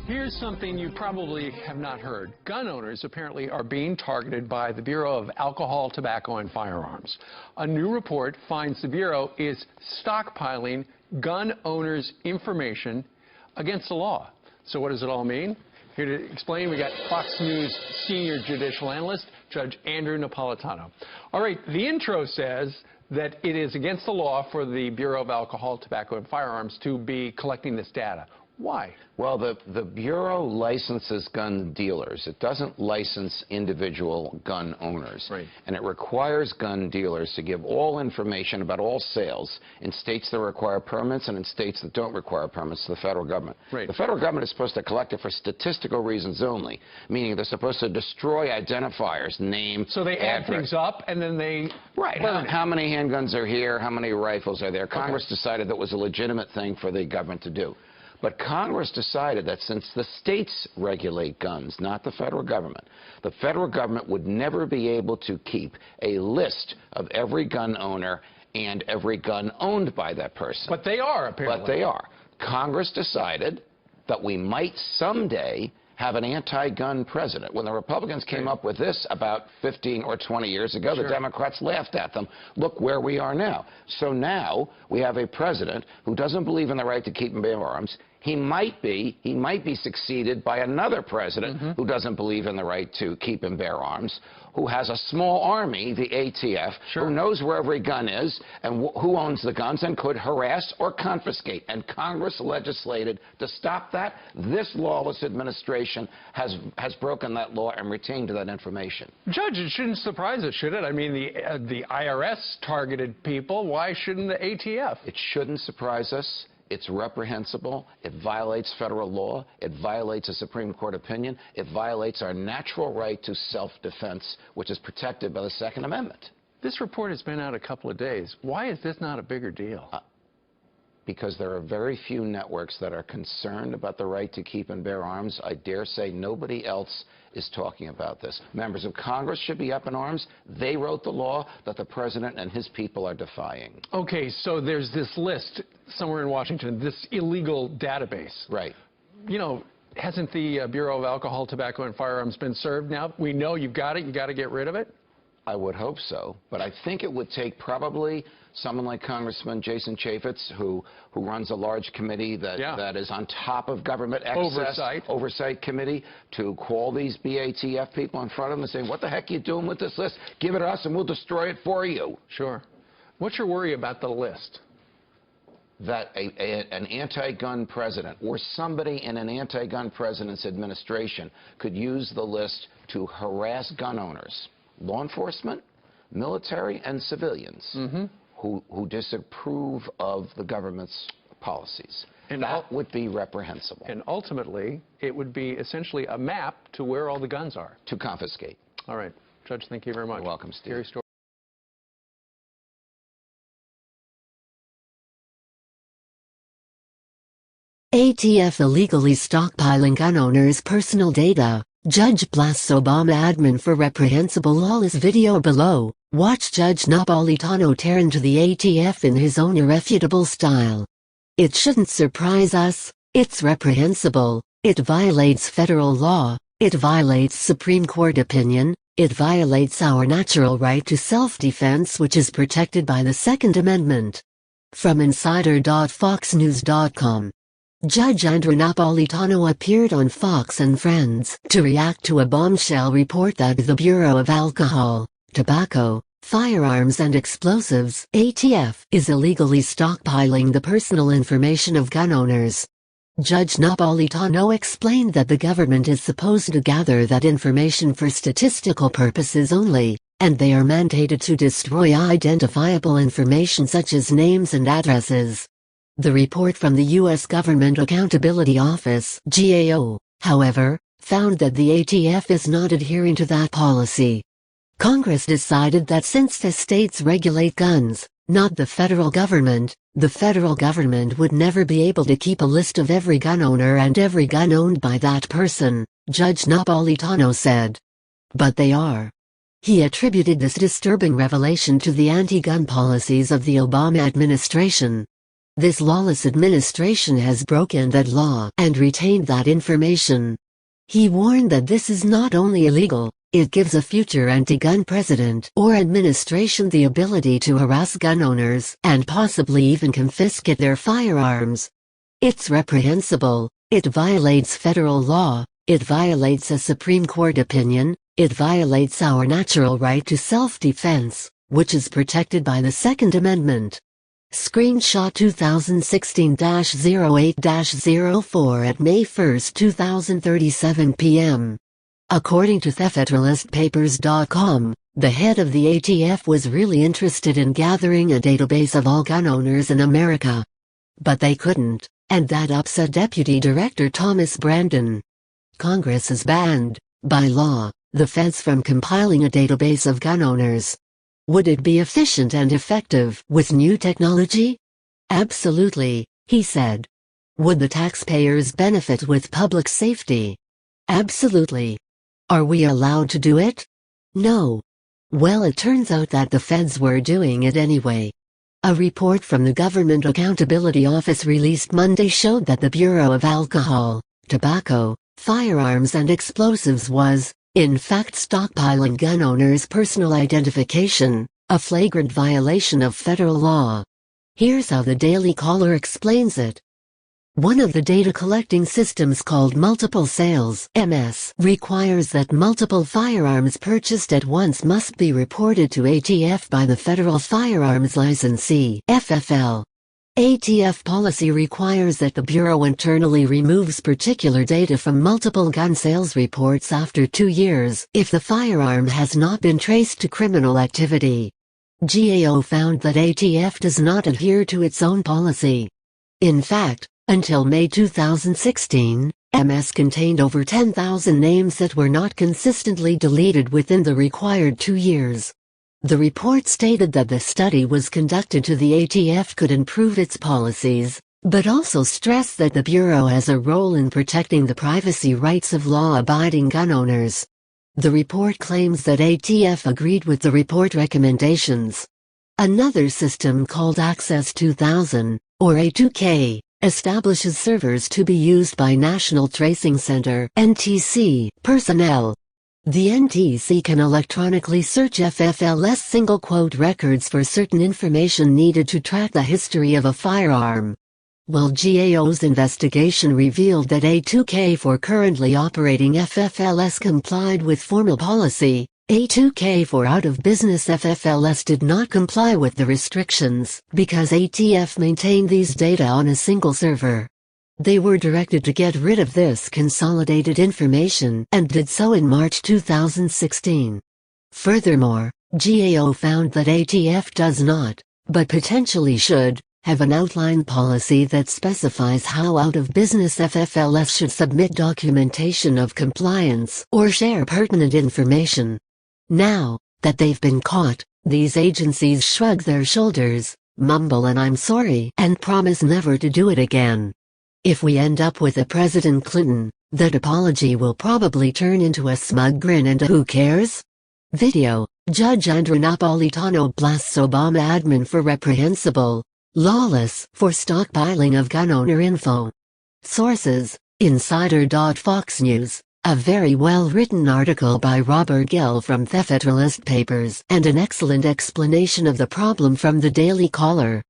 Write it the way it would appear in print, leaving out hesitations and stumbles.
Here's something you probably have not heard. Gun owners apparently are being targeted by the Bureau of Alcohol, Tobacco, and Firearms. A new report finds the Bureau is stockpiling gun owners' information against the law. So what does it all mean? Here to explain, we got Fox News senior judicial analyst, Judge Andrew Napolitano. All right, the intro says that it is against the law for the Bureau of Alcohol, Tobacco, and Firearms to be collecting this data. Why? Well, the Bureau licenses gun dealers. It doesn't license individual gun owners. Right. And it requires gun dealers to give all information about all sales in states that require permits and in states that don't require permits to the federal government. Right. The federal government is supposed to collect it for statistical reasons only, meaning they're supposed to destroy identifiers, name, so they add things up and then they burn it. How many handguns are here? How many rifles are there? Congress decided that was a legitimate thing for the government to do. But Congress decided that since the states regulate guns, not the federal government would never be able to keep a list of every gun owner and every gun owned by that person. But they are, apparently. But they are. Congress decided that we might someday have an anti-gun president. When the Republicans came up with this about 15 or 20 years ago, the Democrats laughed at them. Look where we are now. So now we have a president who doesn't believe in the right to keep and bear arms. He might be succeeded by another president who doesn't believe in the right to keep and bear arms, who has a small army, the ATF, who knows where every gun is and who owns the guns and could harass or confiscate. And Congress legislated to stop that. This lawless administration has broken that law and retained that information. Judge, it shouldn't surprise us, should it? I mean, the IRS targeted people. Why shouldn't the ATF? It shouldn't surprise us. It's reprehensible. It violates federal law. It violates a Supreme Court opinion. It violates our natural right to self-defense, which is protected by the Second Amendment. This report has been out a couple of days. Why is this not a bigger deal? Because there are very few networks that are concerned about the right to keep and bear arms. I dare say nobody else is talking about this. Members of Congress should be up in arms. They wrote the law that the president and his people are defying. Okay, so there's this list somewhere in Washington, this illegal database. Right. You know, hasn't the Bureau of Alcohol, Tobacco, and Firearms been served now? We know you've got it. You got to get rid of it? I would hope so, but I think it would take probably someone like Congressman Jason Chaffetz, who runs a large committee that is on top of government excess oversight committee, to call these BATF people in front of them and say, what the heck are you doing with this list? Give it to us and we'll destroy it for you. Sure. What's your worry about the list? That an anti-gun president or somebody in an anti-gun president's administration could use the list to harass gun owners, law enforcement, military, and civilians who disapprove of the government's policies. And that would be reprehensible. And ultimately, it would be essentially a map to where all the guns are. To confiscate. All right. Judge, thank you very much. You're welcome, Steve. ATF illegally stockpiling gun owners' personal data. Judge blasts Obama admin for reprehensible lawless video below. Watch Judge Napolitano tear into the ATF in his own irrefutable style. It shouldn't surprise us. It's reprehensible. It violates federal law. It violates Supreme Court opinion. It violates our natural right to self-defense, which is protected by the Second Amendment. From insider.foxnews.com. Judge Andrew Napolitano appeared on Fox and Friends to react to a bombshell report that the Bureau of Alcohol, Tobacco, Firearms and Explosives (ATF) is illegally stockpiling the personal information of gun owners. Judge Napolitano explained that the government is supposed to gather that information for statistical purposes only, and they are mandated to destroy identifiable information such as names and addresses. The report from the U.S. Government Accountability Office (GAO), however, found that the ATF is not adhering to that policy. Congress decided that since the states regulate guns, not the federal government would never be able to keep a list of every gun owner and every gun owned by that person, Judge Napolitano said. But they are. He attributed this disturbing revelation to the anti-gun policies of the Obama administration. This lawless administration has broken that law and retained that information. He warned that this is not only illegal, it gives a future anti-gun president or administration the ability to harass gun owners and possibly even confiscate their firearms. It's reprehensible, it violates federal law, it violates a Supreme Court opinion, it violates our natural right to self-defense, which is protected by the Second Amendment. Screenshot 2016-08-04 at May 1, 2037 p.m. According to TheFederalistPapers.com, the head of the ATF was really interested in gathering a database of all gun owners in America. But they couldn't, and that upset Deputy Director Thomas Brandon. Congress has banned, by law, the feds from compiling a database of gun owners. Would it be efficient and effective with new technology? Absolutely, he said. Would the taxpayers benefit with public safety? Absolutely. Are we allowed to do it? No. Well, it turns out that the feds were doing it anyway. A report from the Government Accountability Office released Monday showed that the Bureau of Alcohol, Tobacco, Firearms and Explosives was, in fact, stockpiling gun owners' personal identification, a flagrant violation of federal law. Here's how the Daily Caller explains it. One of the data collecting systems called multiple sales (MS) requires that multiple firearms purchased at once must be reported to ATF by the Federal Firearms Licensee (FFL). ATF policy requires that the Bureau internally removes particular data from multiple gun sales reports after 2 years if the firearm has not been traced to criminal activity. GAO found that ATF does not adhere to its own policy. In fact, until May 2016, MS contained over 10,000 names that were not consistently deleted within the required 2 years. The report stated that the study was conducted so the ATF could improve its policies, but also stressed that the Bureau has a role in protecting the privacy rights of law-abiding gun owners. The report claims that ATF agreed with the report recommendations. Another system called Access 2000, or A2K, establishes servers to be used by National Tracing Center (NTC) personnel. The NTC can electronically search FFL's single-quote records for certain information needed to track the history of a firearm. While GAO's investigation revealed that A2K for currently operating FFLs complied with formal policy, A2K for out-of-business FFLs did not comply with the restrictions because ATF maintained these data on a single server. They were directed to get rid of this consolidated information and did so in March 2016. Furthermore, GAO found that ATF does not, but potentially should, have an outline policy that specifies how out-of-business FFLs should submit documentation of compliance or share pertinent information. Now that they've been caught, these agencies shrug their shoulders, mumble an "I'm sorry" and promise never to do it again. If we end up with a President Clinton, that apology will probably turn into a smug grin and a "who cares?" video. Judge Andrew Napolitano blasts Obama admin for reprehensible, lawless for stockpiling of gun owner info. Sources: Insider.Fox News, a very well-written article by Robert Gill from The Federalist Papers, and an excellent explanation of the problem from the Daily Caller.